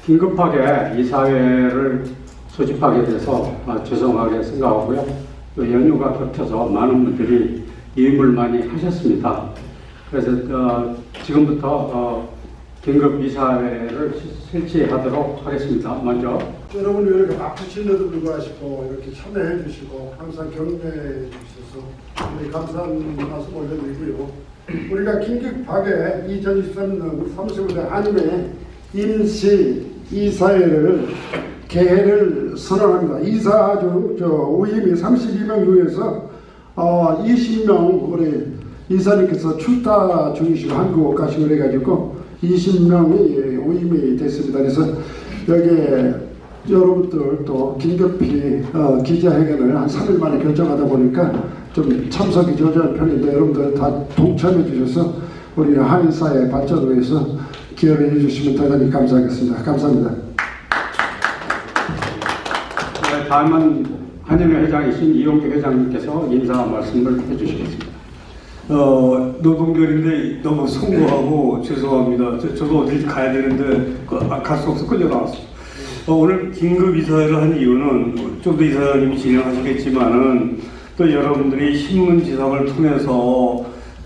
긴급하게 이사회를 소집하게 돼서 죄송하게 생각하고요. 또 연휴가 겹쳐서 많은 분들이 이임을 많이 하셨습니다. 그래서 지금부터 긴급 이사회를 실시하도록 하겠습니다. 먼저 여러분 이렇게 바쁘신데도 불구하고 이렇게 참여해 주시고 항상 격려해 주셔서 우리 감사한 말씀 올려드리고요. 우리가 긴급하게 2023년 35대 한임의 임시 이사회를 개회를 선언합니다. 이사주 우임이 32명 중에서 20명 우리 이사님께서 출타 중이시고 한국 가시고 그래가지고 20명이 우임이 됐습니다. 그래서 여기에 여러분들 또 긴급히 기자회견을 한 3일 만에 결정하다 보니까 좀 참석이 저조한 편인데 여러분들 다 동참해 주셔서 우리 한인사회 발전을 위해서 기여를 해주시면 대단히 감사하겠습니다. 감사합니다. 네, 다음은 한인회 회장이신 이용규 회장님께서 인사 말씀을 해주시겠습니다. 노동절인데 너무 송구하고 죄송합니다. 저도 어디 가야 되는데 갈 수 없어 끌려 나왔습니다. 오늘 긴급 이사회를 한 이유는 좀 더 이사장님이 진행하시겠지만은 또 여러분들이 신문지상을 통해서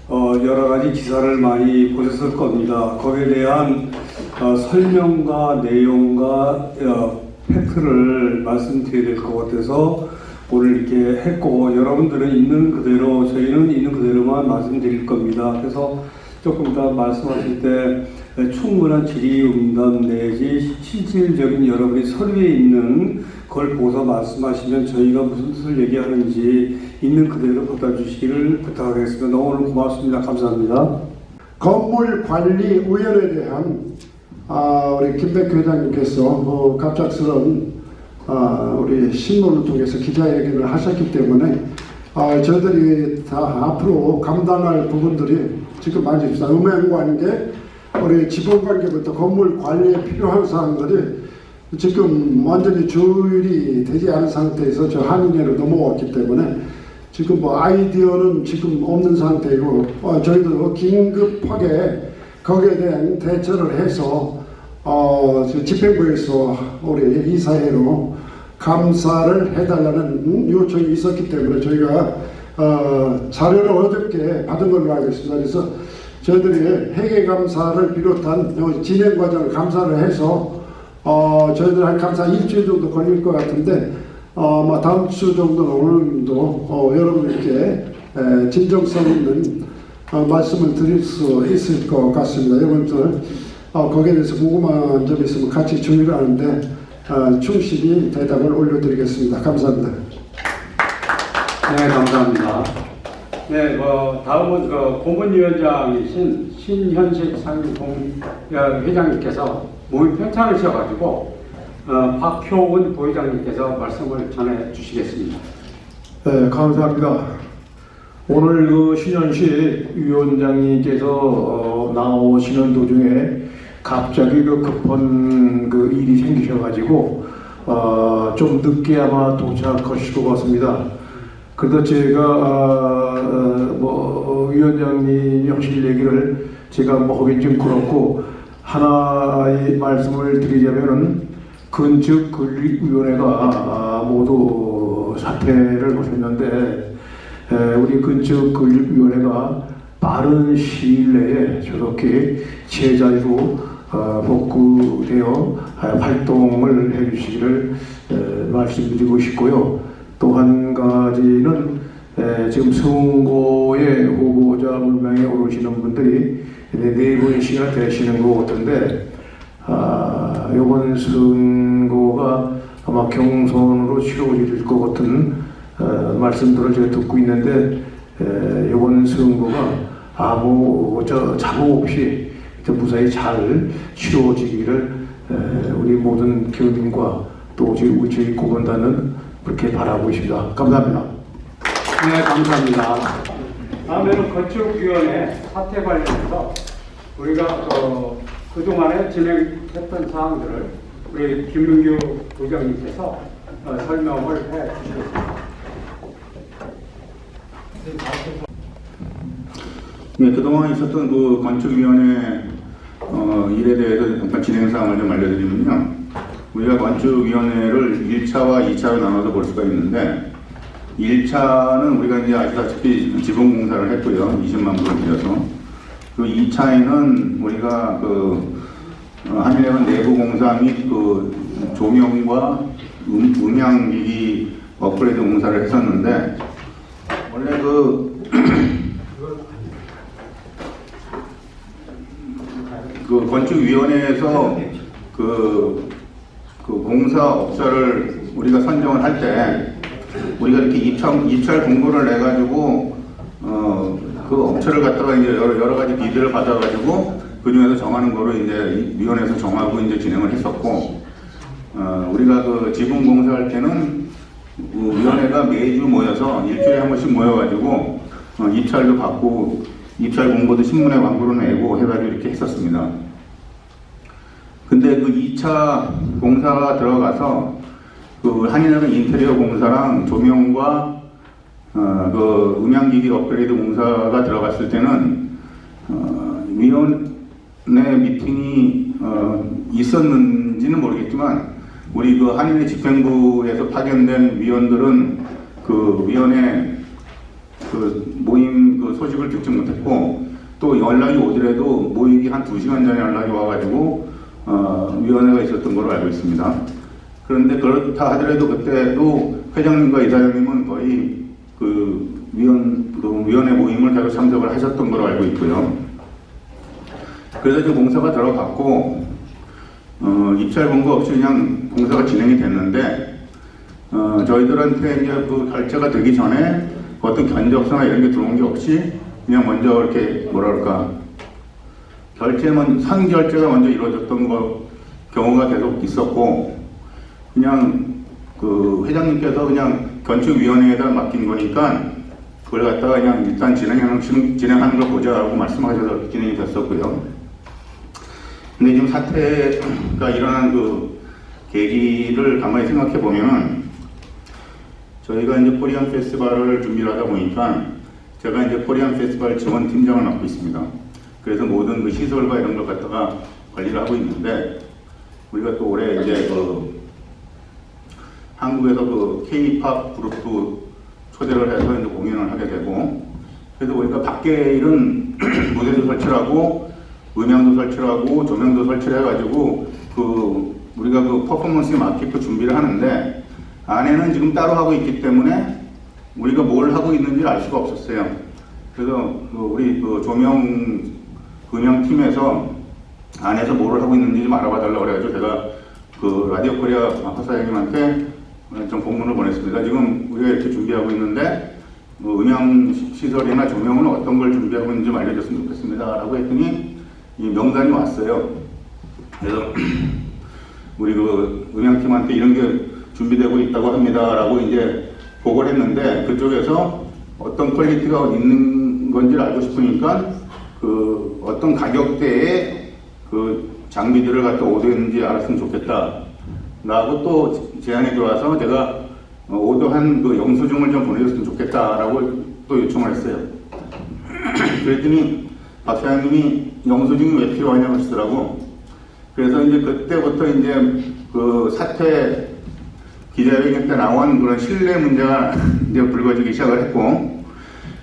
여러 가지 기사를 많이 보셨을 겁니다. 거기에 대한 설명과 내용과 팩트를 말씀드려야 될 것 같아서 오늘 이렇게 했고, 여러분들은 있는 그대로, 저희는 있는 그대로만 말씀드릴 겁니다. 그래서 조금 더 말씀하실 때 충분한 질의응답 내지 실질적인 여러분이 서류에 있는 걸 보고서 말씀하시면 저희가 무슨 뜻을 얘기하는지 있는 그대로 받아주시기를 부탁하겠습니다. 너무 오늘 고맙습니다. 감사합니다. 건물관리위원회에 대한 우리 김백규 회장님께서 갑작스러운 우리 신문을 통해서 기자회견을 하셨기 때문에 저희들이 다 앞으로 감당할 부분들이 지금 많이 있습니다. 음행관계, 우리 지분관계부터 건물 관리에 필요한 사항들이 지금 완전히 조율이 되지 않은 상태에서 저 한인회로 넘어왔기 때문에 지금 뭐 아이디어는 지금 없는 상태이고 저희도 긴급하게 거기에 대한 대처를 해서 집행부에서 우리 이사회로 감사를 해달라는 요청이 있었기 때문에 저희가 자료를 어저께 받은 걸로 알고 있습니다. 그래서 저희들이 회계감사를 비롯한 진행 과정을 감사를 해서 저희들 한 감사 일주일 정도 걸릴 것 같은데 다음 주 정도는 오늘도 여러분께 진정성 있는 말씀을 드릴 수 있을 것 같습니다. 여러분들 거기에 대해서 궁금한 점이 있으면 같이 준비를 하는데 충실히 대답을 올려드리겠습니다. 감사합니다. 네, 감사합니다. 네, 다음은 고문위원장이신 신현식 상공 회장님께서 몸이 편찮으셔가지고 박효은 부회장님께서 말씀을 전해 주시겠습니다. 네, 감사합니다. 오늘 신현식 위원장님께서 나오시는 도중에 갑자기 급한 일이 생기셔가지고 좀 늦게 아마 도착하실 것 같습니다. 그래서 제가 위원장님 형실 얘기를 제가 하긴 좀 그렇고 하나의 말씀을 드리자면은 건축근립위원회가 모두 사퇴를 하셨는데 우리 건축근립위원회가 빠른 시일 내에 저렇게 제자리로 복구되어 활동을 해주시기를 말씀드리고 싶고요. 또 한 가지는 지금 선거에 후보자 물망에 오르시는 분들이 네 분씩이나 되시는 것 같은데 이번 선거가 아마 경선으로 치러질 것 같은 말씀들을 제가 듣고 있는데 이번 선거가 아무 자국 없이 무사히 잘 치러지기를 우리 모든 교민과 또 저희 고문단은 그렇게 바라고 있습니다. 감사합니다. 네, 감사합니다. 다음에는 건축위원회 사태 관련해서 우리가 그동안에 진행했던 사항들을 우리 김문규 부장님께서 설명을 해 주시겠습니다. 네, 그동안 있었던 건축위원회 일에 대해서 잠깐 진행 사항을 좀 알려드리면요. 우리가 건축위원회를 1차와 2차로 나눠서 볼 수가 있는데 1차는 우리가 이제 아시다시피 지붕공사를 했고요. 20만 불을 들여서. 그 2차에는 우리가 한일회관 내부 공사 및 조명과 음향기기 업그레이드 공사를 했었는데 원래 그 건축위원회에서 그 공사업자를 우리가 선정을 할 때 우리가 이렇게 입찰 공고를 내 가지고 그 업체를 갖다가 이제 여러 가지 비드를 받아가지고 그 중에서 정하는 거로 이제 위원회에서 정하고 이제 진행을 했었고 우리가 그 지붕 공사할 때는 위원회가 매주 모여서 일주일에 한 번씩 모여가지고 입찰도 받고 입찰 공고도 신문에 광고로 내고 해가지고 이렇게 했었습니다. 근데 그 2차 공사가 들어가서 그 한인회관 인테리어 공사랑 조명과 그 음향기기 업그레이드 공사가 들어갔을 때는 위원회 미팅이 있었는지는 모르겠지만 우리 그 한인회 집행부에서 파견된 위원들은 그 위원회 그 모임 그 소식을 듣지 못했고 또 연락이 오더라도 모이기 한 2시간 전에 연락이 와가지고 위원회가 있었던 걸로 알고 있습니다. 그런데 그렇다 하더라도 그때도 회장님과 이사장님은 거의 그 위원회 모임을 계속 참석을 하셨던 걸로 알고 있고요. 그래서 이제 공사가 들어갔고 입찰 공고 없이 그냥 공사가 진행이 됐는데 저희들한테 이제 그 결제가 되기 전에 어떤 견적서나 이런 게 들어온 게 없이 그냥 먼저 이렇게 뭐랄까 선결제가 먼저 이루어졌던 경우가 계속 있었고 그냥 그 회장님께서 그냥 건축위원회에다 맡긴 거니까 그걸 갖다가 그냥 일단 진행하는 걸 보자라고 말씀하셔서 진행이 됐었고요. 근데 지금 사태가 일어난 그 계기를 가만히 생각해 보면은 저희가 이제 코리안 페스티벌을 준비를 하다 보니까 제가 이제 코리안 페스티벌 지원 팀장을 맡고 있습니다. 그래서 모든 그 시설과 이런 걸 갖다가 관리를 하고 있는데 우리가 또 올해 이제 한국에서 그 K-팝 그룹도 초대를 해서 이제 공연을 하게 되고 그래서 우리가 밖에 이런 무대도 설치하고 음향도 설치하고 조명도 설치를 해가지고 우리가 그 퍼포먼스에 맞게 준비를 하는데 안에는 지금 따로 하고 있기 때문에 우리가 뭘 하고 있는지 알 수가 없었어요. 그래서 우리 음향팀에서 안에서 뭐를 하고 있는지 좀 알아봐 달라고 그래가지고 제가 그 라디오 코리아 사장님한테 좀 공문을 보냈습니다. 지금 우리가 이렇게 준비하고 있는데 음향 시설이나 조명은 어떤 걸 준비하고 있는지 좀 알려줬으면 좋겠습니다. 라고 했더니 이 명단이 왔어요. 그래서 우리 그 음향팀한테 이런 게 준비되고 있다고 합니다. 라고 이제 보고를 했는데 그쪽에서 어떤 퀄리티가 있는 건지를 알고 싶으니까 그 어떤 가격대에 그 장비들을 갖다 오더했는지 알았으면 좋겠다. 라고 또 제안이 들어와서 제가 오더한 그 영수증을 좀 보내줬으면 좋겠다라고 또 요청을 했어요. 그랬더니 박 사장님이 영수증이 왜 필요하냐고 하시더라고. 그래서 이제 그때부터 이제 그 사태 기자회견 때 나온 그런 신뢰 문제가 이제 불거지기 시작을 했고,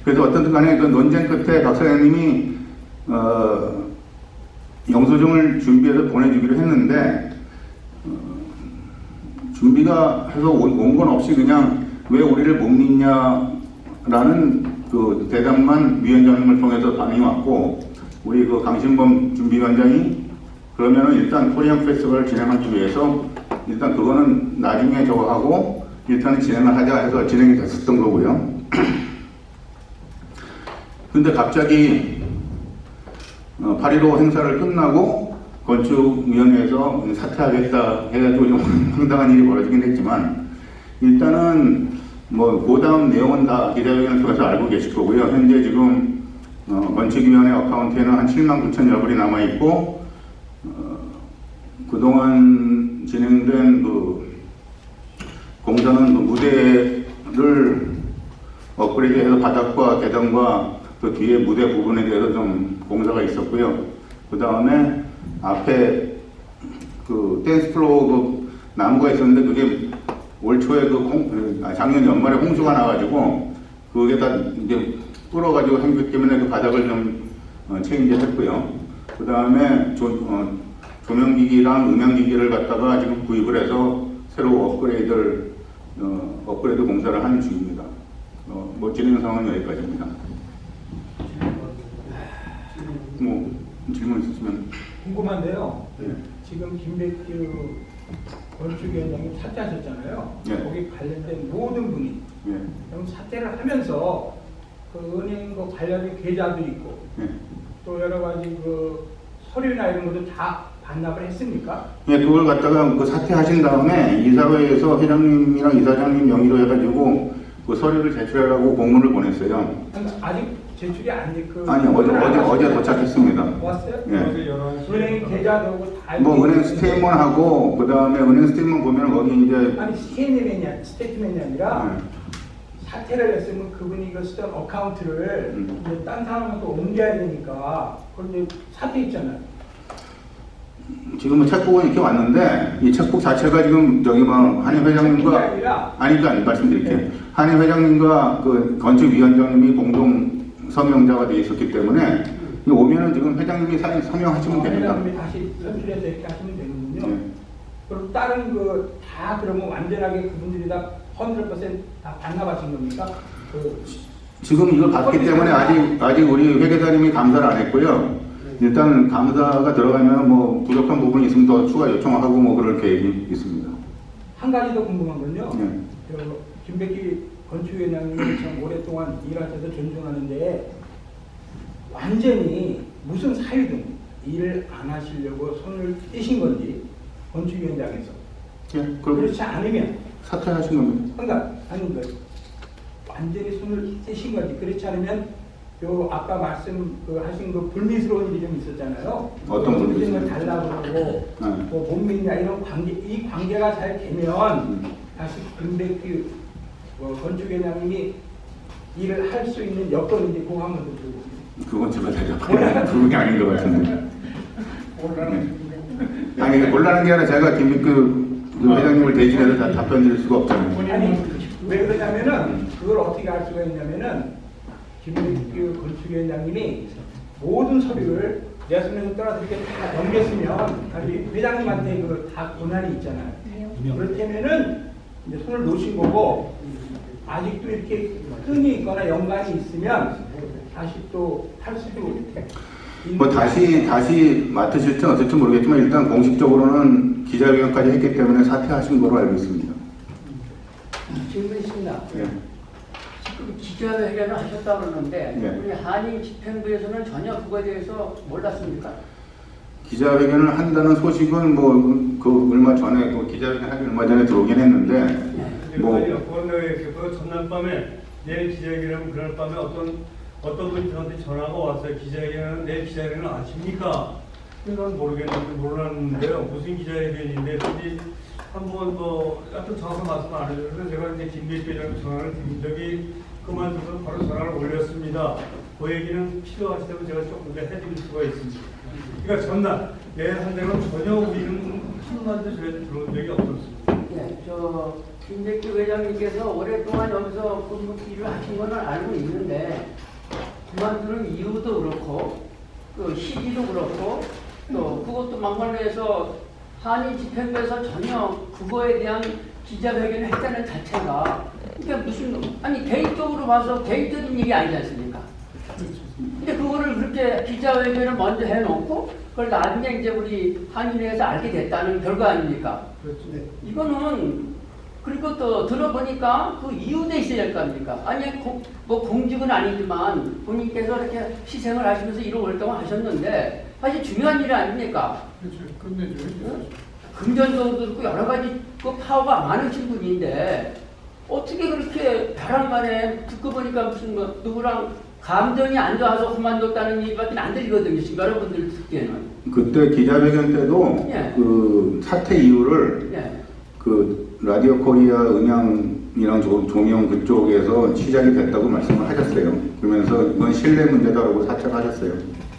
그래서 어떤 간에 그 논쟁 끝에 박 사장님이 영수증을 준비해서 보내주기로 했는데 준비가 해서 온 건 없이 그냥 왜 우리를 못 믿냐라는 그 대답만 위원장님을 통해서 반응이 왔고, 우리 그 강신범 준비위원장이 그러면은 일단 코리안 페스티벌을 진행하기 위해서 일단 그거는 나중에 저거 하고 일단은 진행을 하자 해서 진행이 됐었던 거고요. 근데 갑자기 8.15 행사를 끝나고 건축위원회에서 사퇴하겠다 해가지고 좀 황당한 일이 벌어지긴 했지만, 일단은 뭐 그 다음 내용은 다 기자회견을 통해서 알고 계실 거고요. 현재 지금 건축위원회 어카운트에는 한 7만 9천여 불이 남아있고, 그동안 진행된 그 공사는 그 무대를 업그레이드해서 바닥과 계단과 그 뒤에 무대 부분에 대해서 좀 공사가 있었고요. 그 다음에 앞에 그 댄스 플로어 그 나무가 있었는데 그게 올 초에 작년 연말에 홍수가 나가지고 그게 다 이제 뚫어가지고 했기 때문에 그 바닥을 좀 체인지했고요. 그 다음에 조명기기랑 음향기기를 갖다가 지금 구입을 해서 새로 업그레이드 공사를 하는 중입니다. 뭐 진행 상황은 여기까지입니다. 뭐 질문 있으시면. 궁금한데요. 네. 지금 김백규 건축위원장님 사퇴하셨잖아요. 네. 거기 관련된 모든 분이 예. 그럼 사퇴를 하면서 그 은행 그 관련된 계좌도 있고 예. 또 여러 가지 그 서류나 이런 것도 다 반납을 했습니까? 예, 그걸 갖다가 그 사퇴하신 다음에 이사회에서 회장님이랑 이사장님 명의로 해가지고 그 서류를 제출하라고 공문을 보냈어요. 아직 제출이 안 돼. 아니 어제 도착했습니다. 왔어요? 예. 은행 계좌도 다 뭐 은행 스테이트먼하고 그 다음에 은행 스테이트먼 보면 거기 이제 아니 스테이트먼이 아니라 예. 사퇴를 했으면 그분이 그 쓰던 어카운트를 이제 딴 사람한테 옮겨야 되니까 그걸 이제 사퇴했잖아요. 지금은 책북은 이렇게 왔는데 이 책북 자체가 지금 저기 뭐 한인 회장님과 아니 말씀드릴게요. 한인 회장님과 그 건축위원장님이 공동 서명자가 돼 있었기 때문에 오면은 지금 회장님이 서명하시면 됩니다. 회장님이 다시 선출해서 이렇게 하시면 되거든요. 네. 그리고 다른 그 다 그러면 완전하게 그분들이 다 100%다 반납하신 겁니까? 지금 이걸 받기 때문에 아직 우리 회계사님이 감사를 안 했고요. 일단 감사가 들어가면 뭐 부족한 부분이 있으면 더 추가 요청하고 뭐 그럴 계획이 있습니다. 한 가지 더 궁금한 건요. 네. 김백기 건축위원장님이 참 오랫동안 일하셔서 존중하는데 완전히 무슨 사유든 일을 안 하시려고 손을 떼신 건지 건축위원장에서 예, 그럼 그렇지 않으면 사퇴하신 겁니다. 그러니까 아니 그 완전히 손을 떼신 건지 그렇지 않으면 요 아까 말씀 하신 그 불미스러운 일이 좀 있었잖아요. 어떤 불미스러운 을 달라고 하고 네. 뭐 몸매냐 이런 관계 이 관계가 잘 되면 다시 김백규 건축위원장님이 일을 할 수 있는 여건인지 그거 한번 더 들어보세요. 그건 제가 대답할 부분이 아닌 것 같은데. 네. 아니 곤란한 게 아니라 제가 김백규 회장님을 대신해서 다 답변 드릴 수가 없잖아요. 아니 왜 그러냐면은 그걸 어떻게 알 수가 있냐면은 김백규 건축위원장님이 모든 서류를 내 손에서 떨어뜨리게 다 넘겼으면 다시 회장님한테 그 다 권한이 있잖아요. 그렇다면은 이제 손을 놓으신 거고 아직도 이렇게 끈이 있거나 연관이 있으면 다시 또 할 수도 뭐 다시 맡으실지 어떨지 모르겠지만 일단 공식적으로는 기자회견까지 했기 때문에 사퇴하신 거로 알고 있습니다. 질문 있습니다. 예. 지금 기자회견을 하셨다고 그러는데 네. 우리 한인 집행부에서는 전혀 그거에 대해서 몰랐습니까? 기자회견을 한다는 소식은 뭐 그 얼마 전에 그 기자회견 하기 얼마 전에 들어오긴 했는데 뭐 그 전날 밤에 내일 기자회견하면 그날 밤에 어떤 분이 저한테 전화가 왔어요. 내일 기자회견은 아십니까? 그건 몰랐는데요. 무슨 기자회견인데 한번 더 하여튼 정확한 말씀 안 해주셔서 제가 이제 김백규 회장님 전화를 드린 적이 그만두고 바로 전화를 올렸습니다. 그 얘기는 필요하시다면 제가 조금 더 해드릴 수가 있습니다. 그러니까 전날 내일 한 대로 전혀 우리는 한마디도 저희한테 들어온 적이 없었습니다. 네, 저 김백규 회장님께서 오랫동안 여기서 일을 하신 거는 알고 있는데 그만두는 이유도 그렇고 그 시기도 그렇고 또 그것도 막말로 한인 집행부에서 전혀 그거에 대한 기자회견을 했다는 자체가 그게 무슨 아니 개인적으로 봐서 개인적인 일이 아니지 않습니까? 근데 그거를 그렇게 기자회견을 먼저 해놓고 그걸 나중에 이제 우리 한인회에서 알게 됐다는 결과 아닙니까? 그렇죠. 이거는 그리고 또 들어보니까 그 이유도 있어야 될 거 아닙니까? 아니 뭐 공직은 아니지만 본인께서 이렇게 희생을 하시면서 이런 활동을 하셨는데 사실 중요한 일 아닙니까? 그렇죠. 금전적으로도 그렇고 여러 가지 그 파워가 많으신 분인데 어떻게 그렇게 벼랑간에 듣고 보니까 무슨 뭐 누구랑 감정이 안 좋아서 그만뒀다는 얘기밖에 안 들리거든요. 지금 여러분들 듣기에는. 그때 기자회견 때도 예. 그 사퇴 이유를 예. 그 라디오 코리아 음향이랑 조명 그쪽에서 시작이 됐다고 말씀을 하셨어요. 그러면서 이건 신뢰 문제다라고 사퇴를 하셨어요.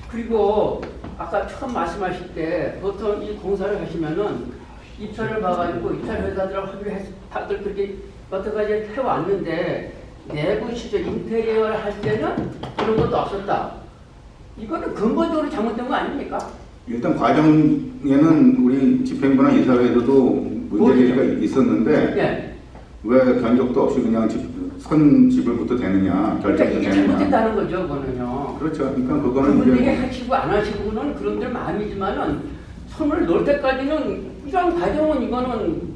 그리고 아까 처음 말씀하실 때 보통 이 공사를 하시면은 입찰을 봐가지고 입찰 회사들하고 합의를 다들 그렇게 여태까지 해왔는데 내부 시설 인테리어를 할 때는 그런 것도 없었다. 이거는 근본적으로 잘못된 거 아닙니까? 일단 과정에는 우리 집행부나 이사회에서도 문제제기가 있었는데 네. 왜 견적도 없이 그냥 선 지불부터 되느냐, 그러니까 결정도 이게 되느냐. 잘못됐다는 거죠, 그거는요. 그렇죠. 그러니까 그거는 그분들이 이제 하시고 안 하시고는 그런들 마음이지만은 손을 놓을 때까지는 이런 과정은 이거는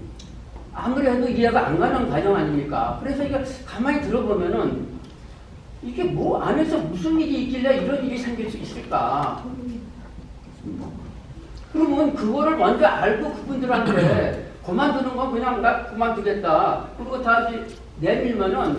아무리 해도 이해가 안 가는 과정 아닙니까? 그래서 이거 가만히 들어보면은 이게 뭐 안에서 무슨 일이 있길래 이런 일이 생길 수 있을까? 그러면 그거를 먼저 알고 그분들한테 그만두는 건 그냥 나 그만두겠다. 그리고 다시 내밀면은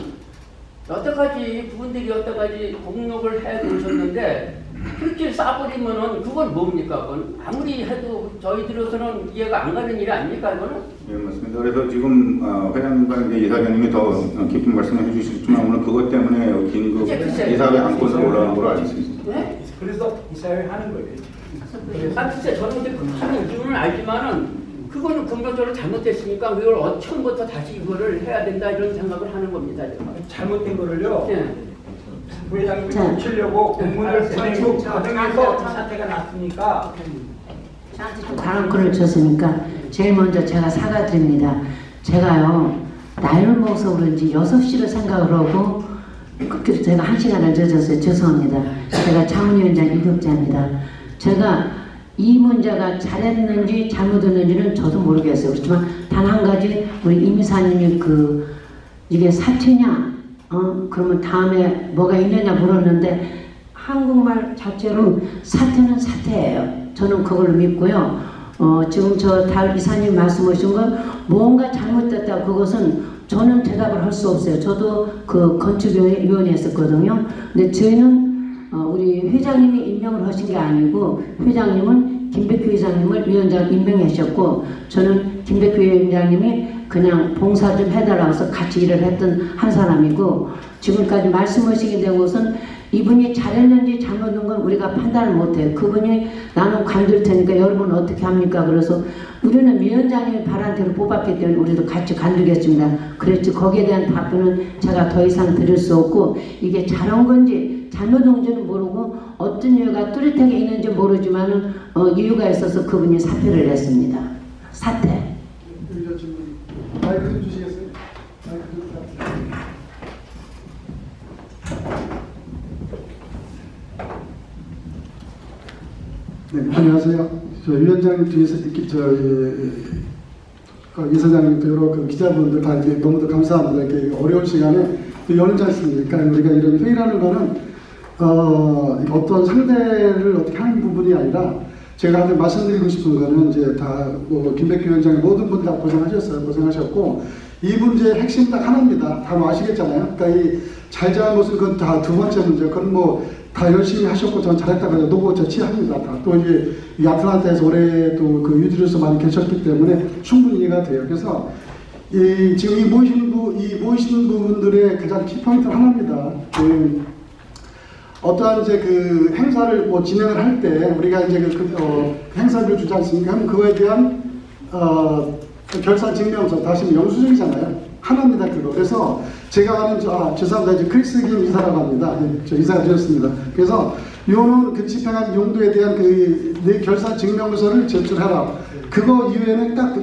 여태까지 그분들이 여태까지 공록을 해 놓으셨는데 그렇게 싸버리면은 그건 뭡니까? 그건 아무리 해도 저희들로서는 이해가 안 가는 일 아닙니까? 이거는? 예, 맞습니다. 그래서 지금 회장님과 이제 이사장님이 더 깊은 말씀을 해주시겠지만 오늘 그것 때문에 긴급 이사회 안건으로 올라간 걸로 알고 있습니다. 네? 그래서 이사회 하는 거예요. 아, 글쎄, 저는 이제 하는 이유는 알지만은 그거는 근본적으로 잘못됐으니까 그걸 처음부터 다시 이거를 해야 된다 이런 생각을 하는 겁니다. 제가. 잘못된 거를요. 네. 부회장님이 자. 고치려고 공문을 보내고 자, 과정에서 이 자, 사태가 났으니까 발언권을 줬으니까 제일 먼저 제가 사과드립니다. 제가요 나이를 먹어서 그런지 6시를 생각을 하고 그래서 제가 1시간을 늦었어요. 죄송합니다. 제가 자문위원장 이국자입니다. 제가 이 문제가 잘했는지 잘못했는지는 저도 모르겠어요. 그렇지만 단 한 가지 우리 임 이사님이 이게 사퇴냐 그러면 다음에 뭐가 있느냐 물었는데 한국말 자체로 사퇴는 사퇴예요. 저는 그걸로 믿고요. 지금 저 달 이사님 말씀하신 건 뭔가 잘못됐다. 그것은 저는 대답을 할 수 없어요. 저도 그 건축위원회 했었거든요. 근데 저희는 우리 회장님이 임명을 하신 게 아니고 회장님은 김백규 회장님을 위원장 임명하셨고 저는 김백규 위원장님이 그냥 봉사 좀 해달라고 해서 같이 일을 했던 한 사람이고 지금까지 말씀하시게 되고선 이분이 잘했는지 잘못한 건 우리가 판단을 못해요. 그분이 나는 관둘 테니까 여러분 어떻게 합니까? 그래서 우리는 위원장님이 바란 대로 뽑았기 때문에 우리도 같이 관두겠습니다. 그랬지 거기에 대한 답변은 제가 더 이상 드릴 수 없고 이게 잘한 건지 잘못한 건지는 모르고 어떤 이유가 뚜렷하게 있는지 모르지만은 이유가 있어서 그분이 사퇴를 했습니다. 사퇴. 여기서 질문 마이크 좀 주시겠어요? 마이크 좀 주세요. 네, 안녕하세요. 저 위원장님 뒤에서 이사장님도 여러 기자분들 다 이제 너무도 감사합니다. 이렇게 어려운 시간에 열지 않습니까? 우리가 이런 회의라는 거는 어떤 상대를 어떻게 하는 부분이 아니라 제가 하나 말씀드리고 싶은 거는 이제 다 김백규 위원장의 모든 분들 다 고생하셨어요. 고생하셨고 이 문제의 핵심 딱 하나입니다. 다 아시겠잖아요. 그러니까 이 잘잘못은 그건 다 두 번째 문제. 그건 다 열심히 하셨고 전 잘했다고 해서 노고 저치합니다. 또 이제 이 아틀란타에서 올해 또 그 유지로서 많이 계셨기 때문에 충분히 이해가 돼요. 그래서 지금 이 모이신 부분들의 가장 키포인트 하나입니다. 어떠한 이제 그 행사를 진행을 할 때 우리가 이제 행사를 주지 않습니까? 하면 그거에 대한 결산 증명서 다시 영수증이잖아요. 하나입니다, 그거. 그래서 제가 아는 죄송합니다. 이제 크리스 김 이사라고 합니다. 저 이사가 되었습니다. 그래서 요는 그 집행한 용도에 대한 내 결산 증명서를 제출하라. 그거 이외에는 딱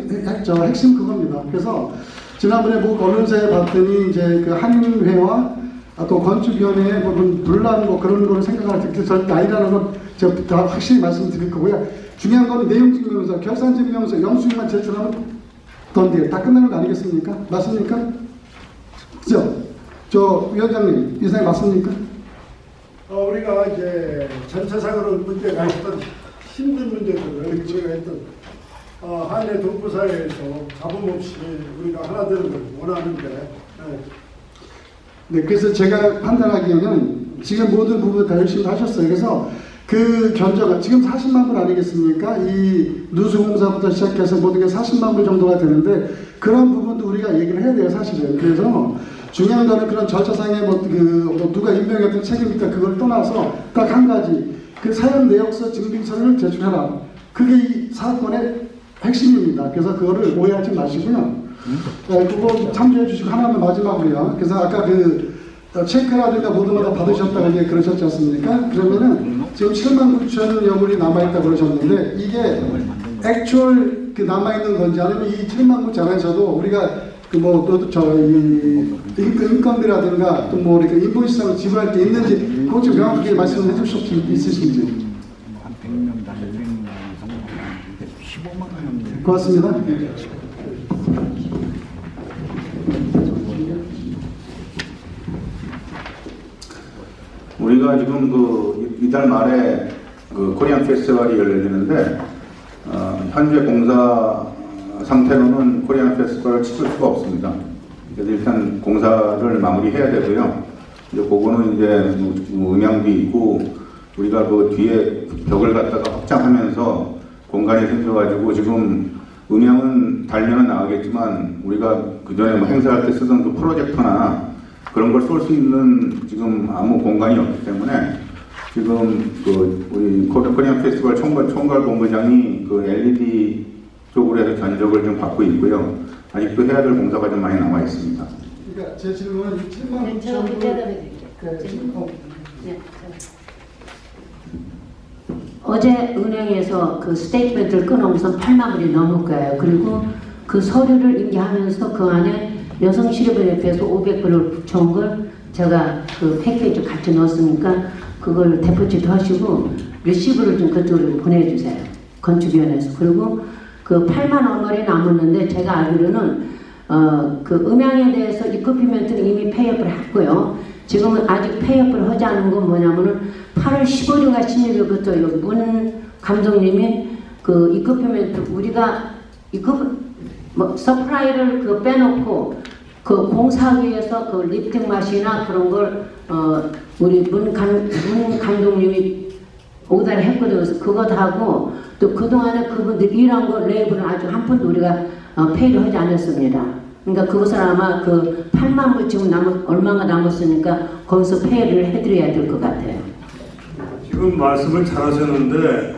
핵심 그겁니다. 그래서 지난번에 언론사에 봤더니 이제 그 한인회와 또 건축위원회의 분란 그런 거를 생각할 때 저 나이라는 건 제가 다 확실히 말씀드릴 거고요. 중요한 건 내용증명서, 결산증명서, 영수증만 제출하면 던데 다 끝나는 거 아니겠습니까? 맞습니까? 그죠? 저 위원장님, 이사님 맞습니까? 우리가 이제 전체상으로 문제가 있던 힘든 문제들을 저희가 했던 한해 동부사회에서 잡음 없이 우리가 하나 되는 걸 원하는데 네, 그래서 제가 판단하기에는 지금 모든 부분 다 열심히 하셨어요. 그래서 그 견적은 지금 40만 불 아니겠습니까? 이 누수공사부터 시작해서 모든 게 40만 불 정도가 되는데 그런 부분도 우리가 얘기를 해야 돼요, 사실은. 그래서 중요한 거는 그런 절차상의 누가 임명했던 책임이니까 그걸 떠나서 딱 한 가지 그 사연 내역서 증빙서를 제출해라. 그게 이 사건의 핵심입니다. 그래서 그거를 오해하지 마시고요. 그거 참조해 주시고 하나만 마지막으로요. 그래서 아까 그 체크라든가 모두마다 받으셨다고 이제 그러셨지 않습니까? 그러면은 지금 7만 9천 여물이 남아있다고 그러셨는데 이게 액츄얼 그 남아있는 건지 아니면 이 7만 9천 안에서도 우리가 그 뭐 또 저희 인건비라든가 또 뭐 이렇게 인보이스로 지불할 게 있는지 그것 좀 명확하게 말씀해 주실 수 있으신지. 한 100명, 100명 정도 15만 원. 고맙습니다. 우리가 지금 이달 말에 코리안 페스티벌이 열리는데 현재 공사 상태로는 코리안 페스티벌을 치를 수가 없습니다. 그래서 일단 공사를 마무리해야 되고요. 이제 그거는 이제 음향비 있고 우리가 그 뒤에 벽을 갖다가 확장하면서 공간이 생겨가지고 지금 음향은 달면은 나가겠지만 우리가 그 전에 뭐 행사할 때 쓰던 그 프로젝터나 그런 걸 쏠 수 있는 지금 아무 공간이 없기 때문에 지금 우리 코리안 페스티벌 총괄 본부장이 그 LED 쪽으로 해서 견적을 좀 받고 있고요. 아직도 해야 될 공사가 좀 많이 남아 있습니다. 그러니까 제 질문은 7만 9천 어제 은행에서 그 스테이트멘트를 끊어오면서 8만 불이 넘을 거예요. 그리고 그 서류를 인계하면서 그 안에 여성 실업협회에서 500불을 붙여온 걸 제가 그 패키지 같이 넣었으니까 그걸 대포치도 하시고 리시브를 좀 그쪽으로 보내주세요. 건축위원회에서. 그리고 그 8만 얼마리 남았는데 제가 알기로는 그 음향에 대해서 이큐피멘트는 이미 페이업을 했고요. 지금은 아직 페이업을 하지 않은 건 뭐냐면은 8월 15일인가 16일부터 여기 문 감독님이 그 이큐피멘트 우리가 서프라이를 그 빼놓고 그 공사위에서 그 리프팅 마시나 그런 걸 우리 문 감독님이 오다를 했거든요. 그래서 그거 하고 또 그동안에 그분들 일한 거 레이블은 아주 한 푼도 우리가 페이를 하지 않았습니다. 그러니까 그것을 아마 그 8만 불 지금 얼마가 남았으니까 거기서 페이를 해드려야 될 것 같아요. 지금 말씀을 잘하셨는데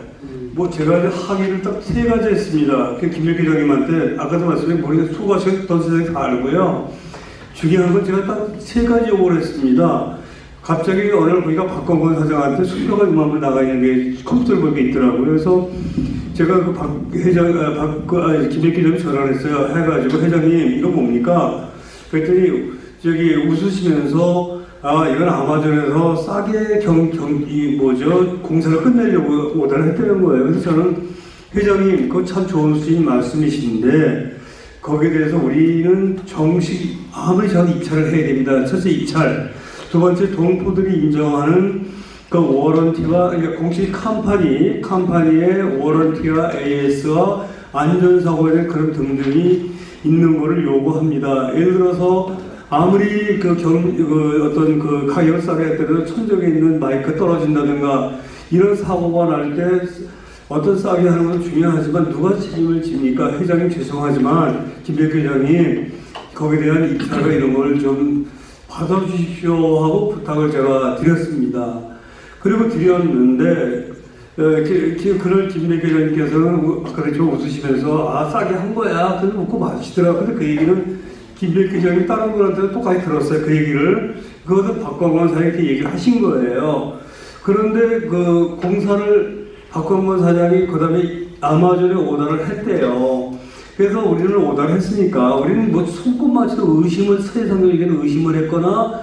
뭐 제가 이제 항의를 딱 3가지 했습니다. 김명기 회장님한테 아까도 말씀드린 본인이 수고하셨던 세상에 다 알고요. 중요한 건 제가 딱 3가지 요구를 했습니다. 갑자기 어느 날 보니까 박건건 사장한테 수표가 이만큼 나가 있는 게 컴퓨터를 보게 있더라고요. 그래서 제가 그 김명기 회장님 전화를 했어요. 해가지고 회장님 이거 뭡니까? 그랬더니 저기 웃으시면서 이건 아마존에서 싸게 공사를 끝내려고 오다를 했다는 거예요. 그래서 저는 회장님 그거 참 좋은 수인 말씀이신데 거기에 대해서 우리는 정식 아무리 저는 입찰을 해야 됩니다. 첫째 입찰, 두 번째 동포들이 인정하는 그 워런티와 그러니까 공식 컴퍼니의 워런티와 AS와 안전사고에 대한 그런 등등이 있는 것을 요구합니다. 예를 들어서 아무리 어떤 그 가격을 싸게 했더라도 천적에 있는 마이크 떨어진다든가 이런 사고가 날 때 어떤 싸게 하는 건 중요하지만 누가 책임을 집니까? 회장님 죄송하지만 김백규 회장님 거기에 대한 입찰과 이런 걸 좀 받아주십시오 하고 부탁을 제가 드렸습니다. 그리고 드렸는데 그날 김백규 회장님께서는 아까 좀 웃으시면서 싸게 한 거야. 그래서 웃고 마시더라고요. 근데 그 얘기는 김백규 회장님 다른 분한테도 똑같이 들었어요. 그 얘기를. 그것은 박광건 사장님께 얘기를 하신 거예요. 그런데 그 공사를 박광건 사장이 그 다음에 아마존에 오더를 했대요. 그래서 우리는 오더를 했으니까 우리는 뭐 손꼽맞춰도 세상적인 의심을 했거나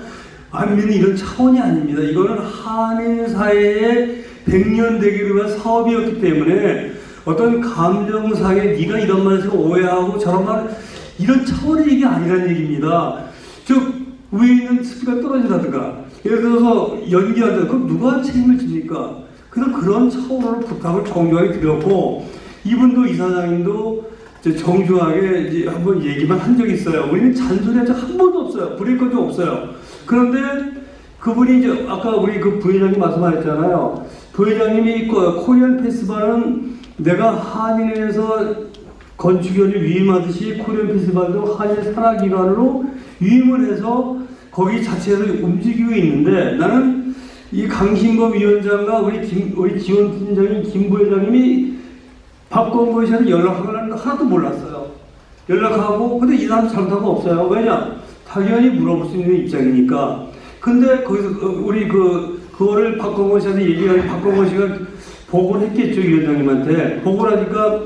아니면 이런 차원이 아닙니다. 이거는 한인 사회의 100년 되기를 위한 사업이었기 때문에 어떤 감정상에 네가 이런 말에서 오해하고 저런 말 이런 차원의 얘기 아니라는 얘기입니다. 즉 위에 있는 스피가 떨어진다든가 예를 들어서 연기한다. 그럼 누가 책임을 집니까? 그래서 그런 차원으로 부탁을 정중하게 드렸고 이분도 이사장님도 정중하게 이제 한번 얘기만 한 적이 있어요. 우리는 잔소리한 적 한 번도 없어요. 부릴 것도 없어요. 그런데 그분이 이제 아까 우리 그 부회장님 말씀하셨잖아요. 부회장님이 코리안 페스티벌은 내가 한인회에서 건축위원회 위임하듯이 코리안 페스티벌도 한인 산하기관으로 위임을 해서 거기 자체에서 움직이고 있는데 나는 이 강신범 위원장과 우리 지원팀장인 김 부회장님이 박광건 씨한테 연락하는 거 하나도 몰랐어요. 연락하고 근데 이 사람 잘못한 거 없어요. 왜냐? 당연히 물어볼 수 있는 입장이니까. 근데 거기서 우리 그거를 박광건 씨한테 얘기하니 박광건 씨가 보고를 했겠죠, 위원장님한테. 보고를 하니까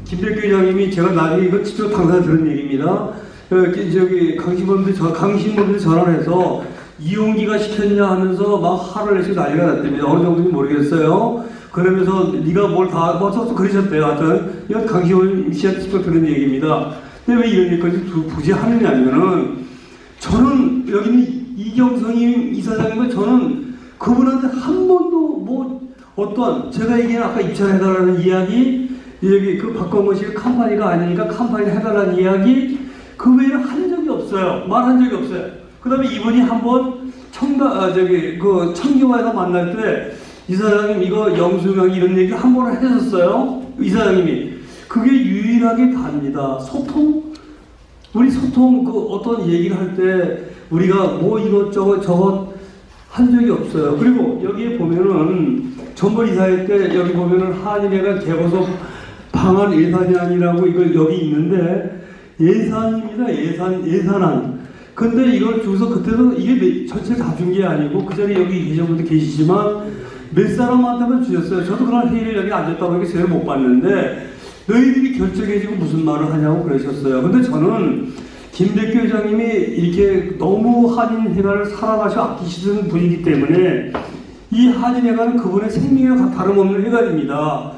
김백규 회장님이 제가 나중에 이거 직접 당사자 들은 얘기입니다. 저기 강신범한테 전화를 해서 이용기가 시켰냐 하면서 막 화를 내시고 난리가 났답니다. 어느 정도인지 모르겠어요. 그러면서 네가 뭘 다 뭐저도 그러셨대요. 하여튼 이건 강신범 씨한테 직접 들은 얘기입니다. 근데 왜 이런 얘기까지 굳이 하느냐면은 저는 여기 있는 이경성님 이사장님과 저는 그분한테 한 번도 뭐 어떠한 제가 얘기한 아까 입찰해달라는 이야기 여기 그 박광건 씨가 컴퍼니가 아니니까 컴퍼니 해달라는 이야기 그 외에는 한 적이 없어요. 말한 적이 없어요. 그 다음에 이분이 한번 청교화에서 만날 때 이사장님 이거 영수명이 이런 얘기 한 번 해줬어요. 이사장님이 그게 유일하게 답니다. 소통? 우리 소통 어떤 얘기를 할 때 우리가 뭐 이것저것 한 적이 없어요. 그리고 여기에 보면은 전번 이사회 때 여기 보면은 한인회관 개보소 방안 예산안이라고 이거 여기 있는데 예산입니다. 예산안. 근데 이걸 주서 그때도 이게 전체 다 준 게 아니고 그 자리에 여기 계신 분도 계시지만 몇 사람한테만 주셨어요. 저도 그날 회의를 여기 앉았다고 이렇게 제대로 못 봤는데 너희들이 결정해지고 무슨 말을 하냐고 그러셨어요. 근데 저는 김백규 회장님이 이렇게 너무 한인회관을 사랑하시고 아끼시는 분이기 때문에 이 한인회관은 그분의 생명과 다름없는 회관입니다.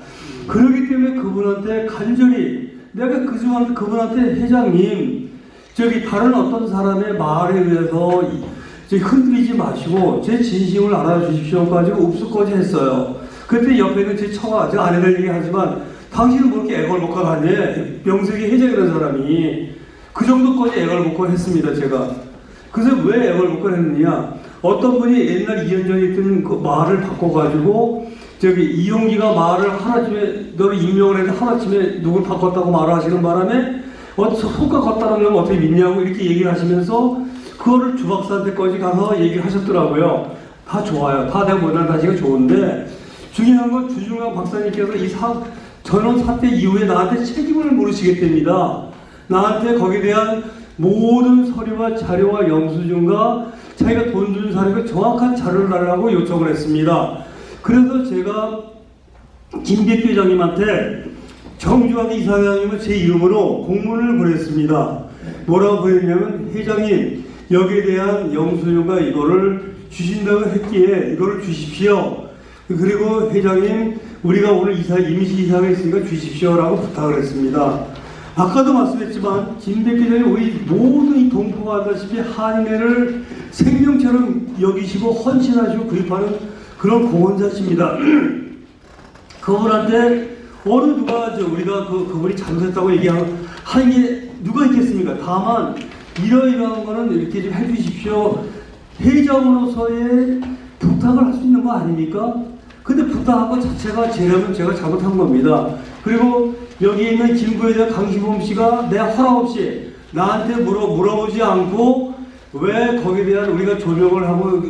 그렇기 때문에 그분한테 간절히 내가 그분한테 회장님 저기 다른 어떤 사람의 말에 의해서 흔들리지 마시고 제 진심을 알아주십시오 가지고 읍수까지 했어요. 그때 옆에 있는 제 처가 제가 안 해낼 얘기 하지만 당신은 뭐 이렇게 애걸 먹고 하니 명색이 회장이라는 사람이 그 정도까지 애걸 먹고 했습니다. 제가 그래서 왜 애걸 먹고 했느냐 어떤 분이 옛날 이현정에 있던 그 말을 바꿔가지고 저기 이용기가 말을 하루아침에 너를 임명을 했는데 하루아침에 누굴 바꿨다고 말을 하시는 바람에 속가 걷다는 건 어떻게 믿냐고 이렇게 얘기를 하시면서 그거를 주박사한테까지 가서 얘기를 하셨더라고요. 다 좋아요. 다 내가 못난 다시가 좋은데 중요한 건 주중강 박사님께서 이 전원 사태 이후에 나한테 책임을 물으시겠답니다. 나한테 거기에 대한 모든 서류와 자료와 영수증과 자기가 돈 준 사람에게 정확한 자료를 달라고 요청을 했습니다. 그래서 제가 김백규 회장님한테 정중하게 이사장님은 제 이름으로 공문을 보냈습니다. 뭐라고 보냈냐면 회장님 여기에 대한 영수증과 이거를 주신다고 했기에 이거를 주십시오. 그리고 회장님 우리가 오늘 임시 이사가 있으니까 주십시오라고 부탁을 했습니다. 아까도 말씀했지만 김백규 회장님 우리 모든 이 동포가 알다시피 한인회를 생명처럼 여기시고 헌신하시고 구입하는 그런 공헌자십니다. 그분한테 어느 누가 우리가 그분이 잘못했다고 얘기하는 게 누가 있겠습니까? 다만 이러이러한 거는 이렇게 좀 해주십시오. 회장으로서의 부탁을 할 수 있는 거 아닙니까? 근데 부탁한 것 자체가 제라면 제가 잘못한 겁니다. 그리고 여기 있는 김 부회장 강신범 씨가 내 허락 없이 나한테 물어보지 않고 왜 거기에 대한 우리가 조명을 하고